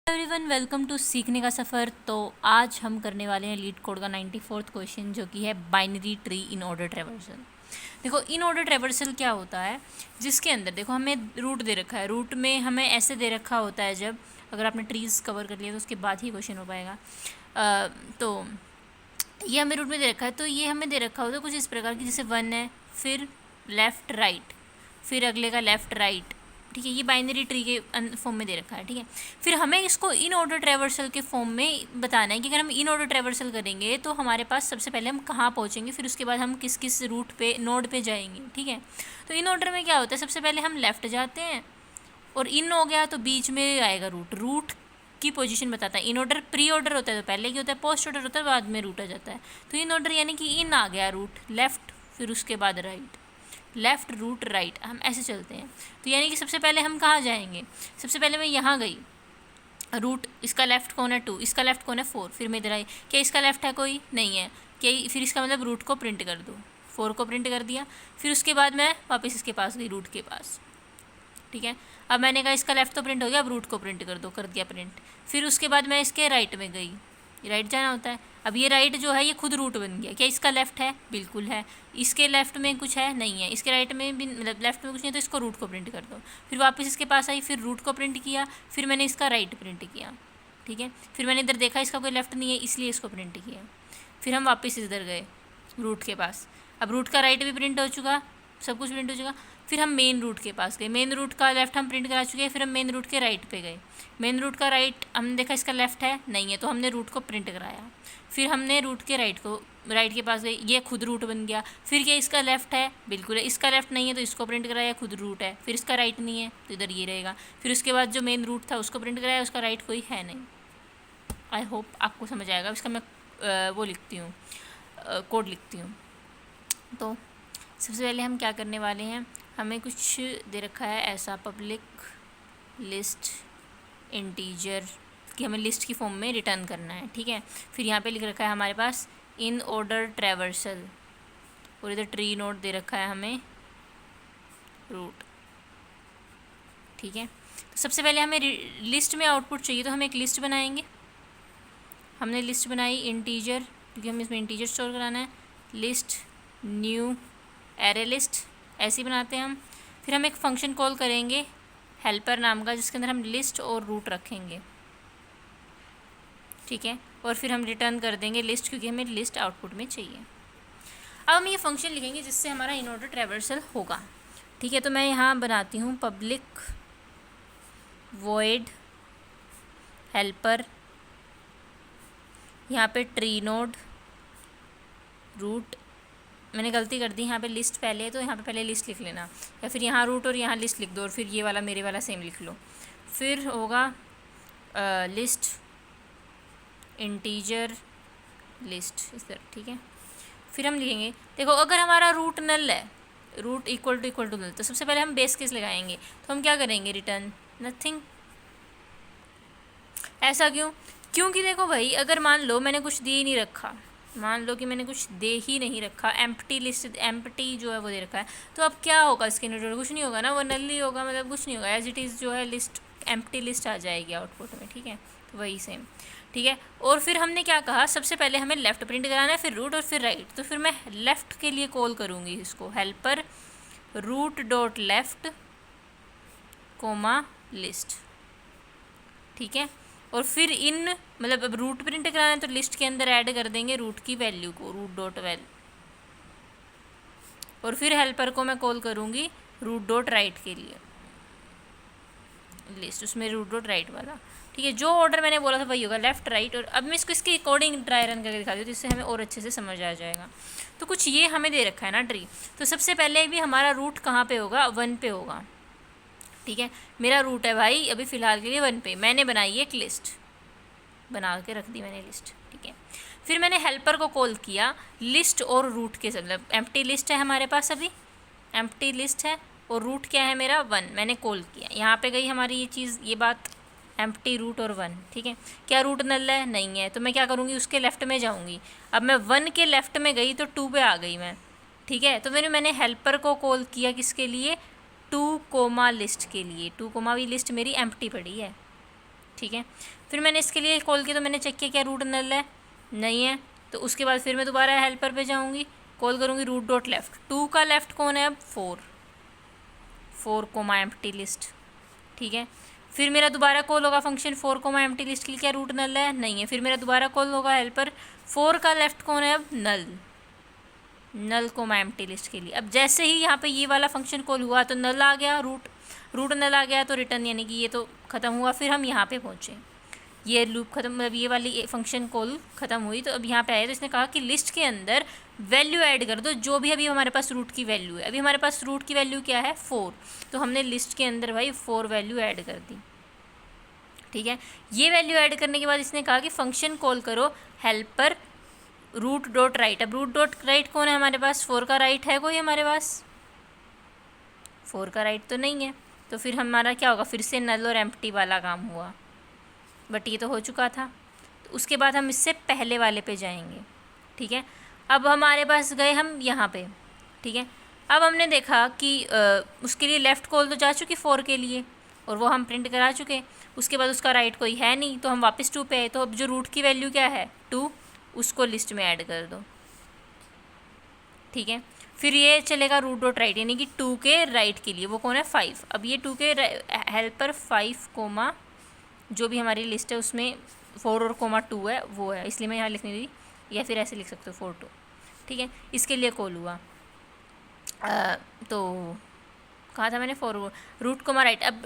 Everyone, welcome to सीखने का सफ़र। तो आज हम करने वाले हैं लीड कोड का 94th क्वेश्चन, जो कि है binary tree in order traversal. देखो, इन ऑर्डर ट्रैवर्सल क्या होता है, जिसके अंदर देखो हमें रूट दे रखा है। रूट में हमें ऐसे दे रखा होता है, जब अगर आपने ट्रीज़ कवर कर लिया तो उसके बाद ही क्वेश्चन हो पाएगा। तो ये हमें रूट में दे रखा है, तो ये हमें दे रखा होता है कुछ इस प्रकार की, जैसे 1 है, फिर लेफ़्ट राइट, फिर अगले का लेफ़्ट राइट। ठीक है, ये बाइनरी ट्री के फॉर्म में दे रखा है। ठीक है, फिर हमें इसको इन ऑर्डर ट्रैवर्सल के फॉर्म में बताना है कि अगर हम इन ऑर्डर ट्रैवर्सल करेंगे तो हमारे पास सबसे पहले हम कहाँ पहुँचेंगे, फिर उसके बाद हम किस किस रूट पे नोड पे जाएंगे। ठीक है, तो इन ऑर्डर में क्या होता है, सबसे पहले हम लेफ़्ट जाते हैं और इन हो गया तो बीच में आएगा रूट। रूट की पोजीशन बताता है। इन ऑर्डर प्री ऑर्डर होता है तो पहले क्या होता है, पोस्ट ऑर्डर होता है, बाद में रूट आ जाता है। तो इन ऑर्डर यानी कि इन आ गया रूट, लेफ़्ट, फिर उसके बाद राइट, लेफ़्ट रूट राइट, हम ऐसे चलते हैं। तो यानी कि सबसे पहले हम कहाँ जाएंगे, सबसे पहले मैं यहाँ गई, रूट इसका लेफ़्ट कौन है 2, इसका लेफ़्ट कौन है 4, फिर मैं इधर आई, क्या इसका लेफ़्ट है कोई नहीं है, क्या फिर इसका मतलब रूट को प्रिंट कर दो, 4 को प्रिंट कर दिया। फिर उसके बाद मैं वापस इसके पास गई, रूट के पास। ठीक है, अब मैंने कहा इसका लेफ़्ट तो प्रिंट हो गया, अब रूट को प्रिंट कर दो, कर दिया प्रिंट। फिर उसके बाद मैं इसके राइट में गई, राइट जाना होता है। अब ये राइट जो है ये खुद रूट बन गया। क्या इसका लेफ़्ट है, बिल्कुल है। इसके लेफ़्ट में कुछ है, नहीं है। इसके राइट में भी मतलब लेफ़्ट में कुछ नहीं है, तो इसको रूट को प्रिंट कर दो। फिर वापस इसके पास आई, फिर रूट को प्रिंट किया, फिर मैंने इसका राइट प्रिंट किया। ठीक है, फिर मैंने इधर देखा इसका कोई लेफ़्ट नहीं है, इसलिए इसको प्रिंट किया। फिर हम वापस इधर गए रूट के पास, अब रूट का राइट भी प्रिंट हो चुका, सब कुछ प्रिंट हो चुका। फिर हम मेन रूट के पास गए, मेन रूट का लेफ़्ट हम प्रिंट करा चुके हैं। फिर हम मेन रूट के राइट पे गए, मेन रूट का राइट हमने देखा इसका लेफ़्ट है, नहीं है, तो हमने रूट को प्रिंट कराया। फिर हमने रूट के राइट के पास गए, ये खुद रूट बन गया। फिर क्या इसका लेफ़्ट है, बिल्कुल है। इसका लेफ़्ट नहीं है तो इसको प्रिंट कराया, खुद रूट है। फिर इसका राइट नहीं है तो इधर ये रहेगा। फिर उसके बाद जो मेन रूट था उसको प्रिंट कराया, उसका राइट कोई है नहीं। आई होप आपको समझ आएगा। इसका मैं वो लिखती हूँ, कोड लिखती हूँ। तो सबसे पहले हम क्या करने वाले हैं, हमें कुछ दे रखा है ऐसा, पब्लिक लिस्ट इंटीजर कि हमें लिस्ट की फॉर्म में रिटर्न करना है। ठीक है, फिर यहाँ पे लिख रखा है हमारे पास इन ऑर्डर ट्रैवर्सल, और इधर ट्री नोड दे रखा है हमें रूट। ठीक है, तो सबसे पहले हमें लिस्ट में आउटपुट चाहिए, तो हम एक लिस्ट बनाएंगे। हमने लिस्ट बनाई इंटीजर, क्योंकि हमें इसमें इंटीजर स्टोर कराना है। लिस्ट न्यू एरे लिस्ट, ऐसे ही बनाते हैं हम। फिर हम एक फंक्शन कॉल करेंगे हेल्पर नाम का, जिसके अंदर हम लिस्ट और रूट रखेंगे। ठीक है, और फिर हम रिटर्न कर देंगे लिस्ट, क्योंकि हमें लिस्ट आउटपुट में चाहिए। अब हम ये फंक्शन लिखेंगे जिससे हमारा इन ऑर्डर ट्रैवर्सल होगा। ठीक है, तो मैं यहाँ बनाती हूँ पब्लिक वॉइड हेल्पर, यहाँ पे ट्री नोड रूट, मैंने गलती कर दी, यहाँ पे लिस्ट पहले है तो यहाँ पे पहले लिस्ट लिख लेना, या फिर यहाँ रूट और यहाँ लिस्ट लिख दो, और फिर ये वाला मेरे वाला सेम लिख लो। फिर होगा लिस्ट इंटीजर लिस्ट इस तरह। ठीक है, फिर हम लिखेंगे, देखो अगर हमारा रूट नल है, रूट इक्वल टू नल, तो सबसे पहले हम बेस केस लगाएंगे। तो हम क्या करेंगे, रिटर्न नथिंग। ऐसा क्यों, क्योंकि देखो भाई, अगर मान लो मैंने कुछ दे ही नहीं रखा, मान लो कि मैंने कुछ दे ही नहीं रखा, एम्प्टी लिस्ट, एम्प्टी जो है वो दे रखा है, तो अब क्या होगा इसके नोट, कुछ नहीं होगा ना, वो नल ही होगा, मतलब कुछ नहीं होगा, एज इट इज़ जो है लिस्ट एम्प्टी लिस्ट आ जाएगी आउटपुट में। ठीक है, तो वही सेम। ठीक है, और फिर हमने क्या कहा, सबसे पहले हमें लेफ़्ट प्रिंट कराना है, फिर रूट और फिर राइट। तो फिर मैं लेफ़्ट के लिए कॉल करूँगी इसको, helper root dot left comma list. ठीक है, और फिर इन मतलब अब रूट प्रिंट कराना है तो लिस्ट के अंदर ऐड कर देंगे रूट की वैल्यू को, रूट डॉट वैल्यू, और फिर हेल्पर को मैं कॉल करूँगी रूट डॉट राइट के लिए लिस्ट, उसमें रूट डॉट राइट वाला। ठीक है, जो ऑर्डर मैंने बोला था वही होगा, लेफ़्ट राइट। और अब मैं इसको इसके अकॉर्डिंग ट्राई रन करके दिखाती हूँ, जिससे हमें और अच्छे से समझ आ जाएगा। तो कुछ ये हमें दे रखा है ना ट्री, तो सबसे पहले भी हमारा रूट कहाँ पे होगा, 1 पे होगा। ठीक है, मेरा रूट है भाई अभी फ़िलहाल के लिए 1 पे, मैंने बनाई एक लिस्ट, बना के रख दी मैंने लिस्ट। ठीक है, फिर मैंने हेल्पर को कॉल किया लिस्ट और रूट के, मतलब एम्प्टी लिस्ट है हमारे पास, अभी एम्प्टी लिस्ट है, और रूट क्या है मेरा 1, मैंने कॉल किया। यहाँ पे गई हमारी ये चीज़, ये बात, एम्प्टी रूट और 1। ठीक है, क्या रूट नल है, नहीं है, तो मैं क्या करूँगी, उसके लेफ़्ट में जाऊँगी। अब मैं 1 के लेफ़्ट में गई तो 2 पे आ गई मैं। ठीक है, तो मैंने हेल्पर को कॉल किया किसके लिए, 2 कोमा लिस्ट के लिए। 2 कोमा भी लिस्ट मेरी एम्प्टी पड़ी है। ठीक है। फिर मैंने इसके लिए कॉल किया तो मैंने चेक किया क्या रूट नल है, नहीं है। तो उसके बाद फिर मैं दोबारा हेल्पर पे जाऊँगी, कॉल करूँगी रूट डॉट लेफ्ट। 2 का लेफ्ट कौन है अब 4 कोमा एम्प्टी लिस्ट, ठीक है। फिर मेरा दोबारा कॉल होगा फंक्शन 4 कोमा एम्प्टी लिस्ट के लिए, क्या रूट नल है, नहीं है। फिर मेरा दोबारा कॉल होगा हेल्पर 4 का लेफ्ट कौन है अब नल कोमा एम्प्टी लिस्ट के लिए। अब जैसे ही यहाँ पे ये वाला फंक्शन कॉल हुआ तो नल आ गया, रूट नल आ गया तो रिटर्न, यानी कि ये तो ख़त्म हुआ। फिर हम यहाँ पे पहुँचे, ये लूप ख़त्म, मतलब ये वाली फंक्शन कॉल ख़त्म हुई। तो अब यहाँ पे आए तो इसने कहा कि लिस्ट के अंदर वैल्यू ऐड कर दो, जो भी अभी हमारे पास रूट की वैल्यू है। अभी हमारे पास रूट की वैल्यू क्या है 4, तो हमने लिस्ट के अंदर भाई 4 वैल्यू ऐड कर दी, ठीक है। ये वैल्यू ऐड करने के बाद इसने कहा कि फंक्शन कॉल करो हेल्पर रूट डॉट राइट। अब रूट डॉट राइट कौन है हमारे पास, 4 का राइट है कोई हमारे पास, 4 का राइट तो नहीं है। तो फिर हमारा क्या होगा, फिर से नल और एम्प्टी वाला काम हुआ, बट ये तो हो चुका था। तो उसके बाद हम इससे पहले वाले पे जाएंगे, ठीक है। अब हमारे पास गए हम यहाँ पे, ठीक है। अब हमने देखा कि उसके लिए लेफ़्ट कॉल तो जा चुकी 4 के लिए, और वो हम प्रिंट करा चुके। उसके बाद उसका राइट कोई है नहीं, तो हम वापस 2 पे आए। तो अब जो रूट की वैल्यू क्या है 2, उसको लिस्ट में ऐड कर दो, ठीक है। फिर ये चलेगा रूट डॉट राइट, यानी कि 2 के राइट के लिए वो कौन है 5। अब ये 2 के हेल्पर 5 कोमा जो भी हमारी लिस्ट है उसमें 4 और कोमा 2 है वो है, इसलिए मैं यहाँ लिखने दी, या फिर ऐसे लिख सकते हो 4 2, ठीक है। इसके लिए कॉल हुआ तो कहा था मैंने 4 रूट कोमा राइट। अब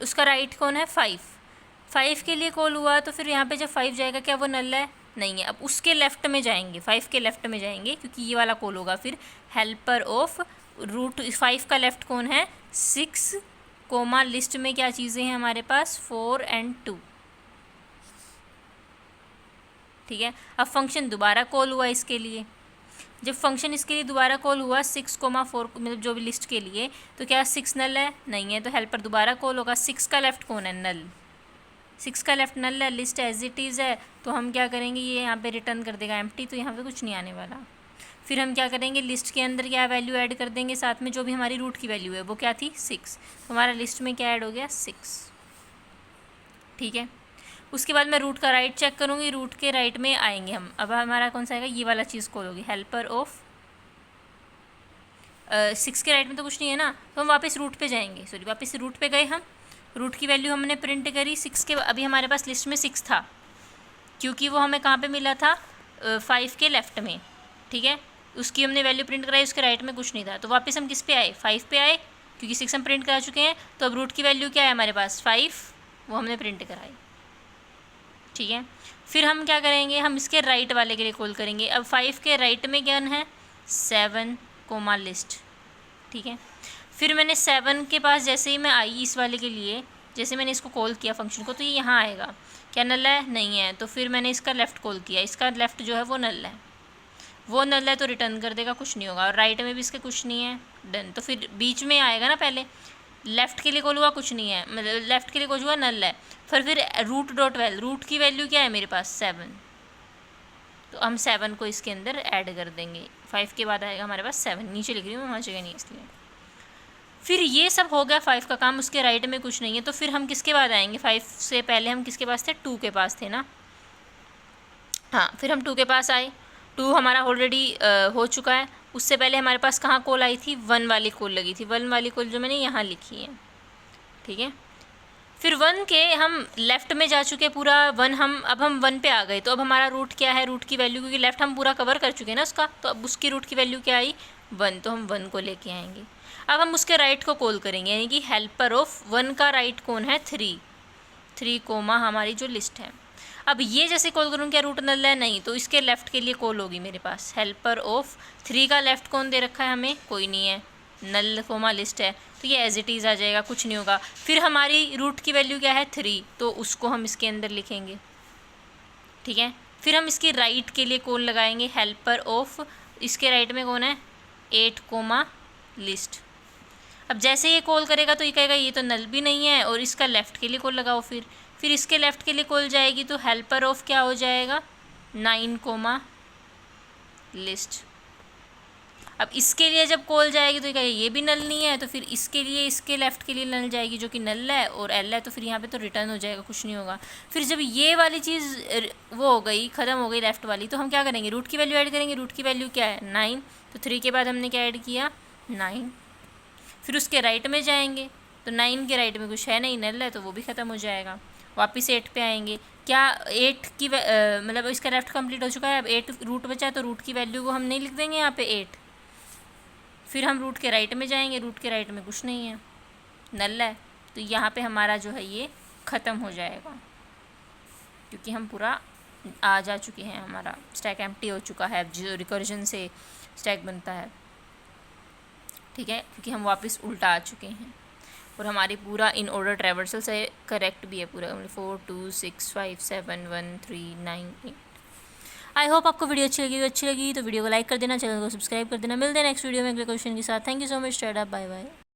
उसका राइट कौन है 5 के लिए कॉल हुआ। तो फिर यहाँ पे जब 5 जाएगा क्या वो नल है, नहीं है। अब उसके लेफ़्ट में जाएंगे, 5 के लेफ़्ट में जाएंगे, क्योंकि ये वाला कॉल होगा फिर हेल्पर ऑफ रूट 5 का लेफ़्ट कौन है 6 कोमा लिस्ट में क्या चीज़ें हैं हमारे पास 4 और 2, ठीक है। अब फंक्शन दोबारा कॉल हुआ इसके लिए। जब फंक्शन इसके लिए दोबारा कॉल हुआ 6 कोमा 4 मतलब जो भी लिस्ट के लिए, तो क्या 6 नल है, नहीं है। तो हेल्पर दोबारा कॉल होगा, 6 का लेफ़्ट कौन है नल, 6 का लेफ़्ट नल है, लिस्ट एज इट इज़ है। तो हम क्या करेंगे, ये यहाँ पे रिटर्न कर देगा एम्प्टी, तो यहाँ पे कुछ नहीं आने वाला। फिर हम क्या करेंगे, लिस्ट के अंदर क्या वैल्यू ऐड कर देंगे साथ में, जो भी हमारी रूट की वैल्यू है वो क्या थी 6, तो हमारा लिस्ट में क्या ऐड हो गया 6, ठीक है। उसके बाद मैं रूट का राइट चेक करूँगी, रूट के राइट में आएंगे हम। अब हमारा कौन सा आएगा, ये वाला चीज़ कॉल होगी हेल्पर ऑफ 6 के राइट में तो कुछ नहीं है ना, तो हम वापस रूट पे जाएंगे, सॉरी वापस रूट पे गए हम। रूट की वैल्यू हमने प्रिंट करी 6 के, अभी हमारे पास लिस्ट में 6 था, क्योंकि वो हमें कहाँ पे मिला था 5 के लेफ़्ट में, ठीक है। उसकी हमने वैल्यू प्रिंट कराई, उसके राइट में कुछ नहीं था। तो वापस हम किस पे आए 5 पे आए, क्योंकि 6 हम प्रिंट करा चुके हैं। तो अब रूट की वैल्यू क्या है हमारे पास 5, वो हमने प्रिंट कराई, ठीक है। फिर हम क्या करेंगे, हम इसके राइट वाले के लिए कॉल करेंगे। अब 5 के राइट में क्या है 7 कोमा लिस्ट, ठीक है। फिर मैंने 7 के पास जैसे ही मैं आई इस वाले के लिए, जैसे मैंने इसको कॉल किया फंक्शन को, तो ये यहाँ आएगा, क्या नल है, नहीं है। तो फिर मैंने इसका लेफ़्ट कॉल किया, इसका लेफ़्ट जो है वो नल है, वो नल है तो रिटर्न कर देगा, कुछ नहीं होगा। और राइट में भी इसके कुछ नहीं है, डन। तो फिर बीच में आएगा ना, पहले लेफ़्ट के लिए कॉल हुआ कुछ नहीं है, मतलब लेफ़्ट के लिए कॉल हुआ नल है। फिर रूट डॉट वैल्यू, रूट की वैल्यू क्या है मेरे पास 7, तो हम 7 को इसके अंदर ऐड कर देंगे। 5 के बाद आएगा हमारे पास 7, नीचे लिख रही हूँ मैं, वहाँ जगह नहीं इसलिए। फिर ये सब हो गया 5 का काम, उसके राइट में कुछ नहीं है। तो फिर हम किसके बाद आएंगे, 5 से पहले हम किसके पास थे 2 के पास थे ना, हाँ। फिर हम 2 के पास आए, 2 हमारा ऑलरेडी हो चुका है। उससे पहले हमारे पास कहाँ कॉल आई थी 1 वाली कॉल लगी थी, 1 वाली कॉल जो मैंने यहाँ लिखी है, ठीक है। फिर 1 के हम लेफ़्ट में जा चुके पूरा 1, अब हम 1 पे आ गए। तो अब हमारा रूट क्या है, रूट की वैल्यू, क्योंकि लेफ़्ट हम पूरा कवर कर चुके हैं ना उसका, तो अब उसकी रूट की वैल्यू क्या आई 1, तो हम 1 को लेके आएंगे। अब हम उसके राइट को कॉल करेंगे, यानी कि हेल्पर ऑफ 1 का राइट कौन है 3 कोमा हमारी जो लिस्ट है। अब ये जैसे कॉल करूँ क्या रूट नल है, नहीं। तो इसके लेफ़्ट के लिए कॉल होगी मेरे पास हेल्पर ऑफ 3 का लेफ़्ट कौन दे रखा है हमें, कोई नहीं है, नल कोमा लिस्ट है, तो ये एज इट इज़ आ जाएगा, कुछ नहीं होगा। फिर हमारी रूट की वैल्यू क्या है 3, तो उसको हम इसके अंदर लिखेंगे, ठीक है। फिर हम इसके राइट के लिए कॉल लगाएंगे हेल्पर ऑफ, इसके राइट में कौन है 8 कोमा लिस्ट। अब जैसे ये कॉल करेगा तो ये कहेगा ये तो नल भी नहीं है, और इसका लेफ़्ट के लिए कॉल लगाओ। फिर इसके लेफ़्ट के लिए कॉल जाएगी, तो हेल्पर ऑफ क्या हो जाएगा 9 कोमा लिस्ट। अब इसके लिए जब कॉल जाएगी तो कहेगा ये भी नल नहीं है, तो फिर इसके लिए इसके लेफ़्ट के लिए नल जाएगी जो कि नल है और एल है, तो फिर यहाँ पे तो रिटर्न हो जाएगा, कुछ नहीं होगा। फिर जब ये वाली चीज़ वो हो गई, ख़त्म हो गई लेफ़्ट वाली, तो हम क्या करेंगे, रूट की वैल्यू ऐड करेंगे। रूट की वैल्यू क्या है 9, तो 3 के बाद हमने क्या ऐड किया 9। फिर उसके राइट में जाएंगे तो 9 के राइट में कुछ है नहीं, नल है, तो वो भी ख़त्म हो जाएगा। वापस 8 पे आएंगे, क्या 8 की मतलब इसका लेफ्ट कंप्लीट हो चुका है, अब 8 रूट बचा, तो रूट की वैल्यू को हम नहीं लिख देंगे यहाँ पे 8। फिर हम रूट के राइट में जाएंगे, रूट के राइट में कुछ नहीं है, नल है, तो यहाँ पे हमारा जो है ये ख़त्म हो जाएगा, क्योंकि हम पूरा आ जा चुके हैं, हमारा स्टैक एम्प्टी हो चुका है जो रिकर्जन से स्टैक बनता है, ठीक है, क्योंकि हम वापस उल्टा आ चुके हैं और हमारी पूरा इन ऑर्डर ट्रैवर्सल से करेक्ट भी है पूरा, 4 2 6 5 7 1 3 9 8। आई होप आपको वीडियो अच्छी लगी तो वीडियो को लाइक कर देना, चैनल को सब्सक्राइब कर देना। मिलते हैं नेक्स्ट वीडियो में अगले क्वेश्चन के साथ। Thank you so much, tata, bye bye.